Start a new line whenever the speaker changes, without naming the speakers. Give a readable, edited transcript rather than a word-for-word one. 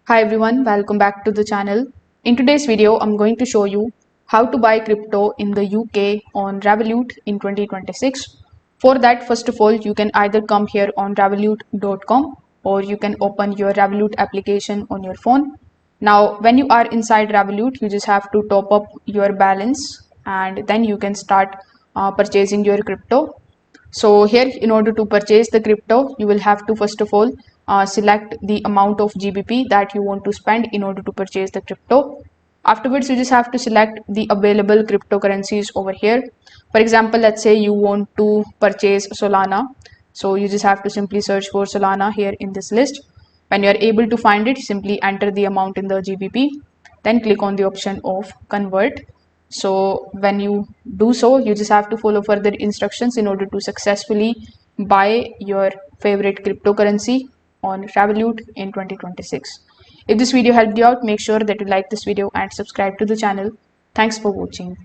Hi everyone, welcome back to the channel. In today's video, I'm going to show you how to buy crypto in the UK on Revolut in 2026. For that, first of all, you can either come here on revolut.com or you can open your Revolut application on your phone. Now, when you are inside Revolut, you just have to top up your balance and then you can start purchasing your crypto. So here, in order to purchase the crypto, you will have to first of all select the amount of GBP that you want to spend in order to purchase the crypto. Afterwards, you just have to select the available cryptocurrencies over here. For example, let's say you want to purchase Solana. So you just have to simply search for Solana here in this list. When you are able to find it, simply enter the amount in the GBP, then click on the option of convert. So when you do so, you just have to follow further instructions in order to successfully buy your favorite cryptocurrency on Revolut in 2026. If this video helped you out, make sure that you like this video and subscribe to the channel. Thanks for watching.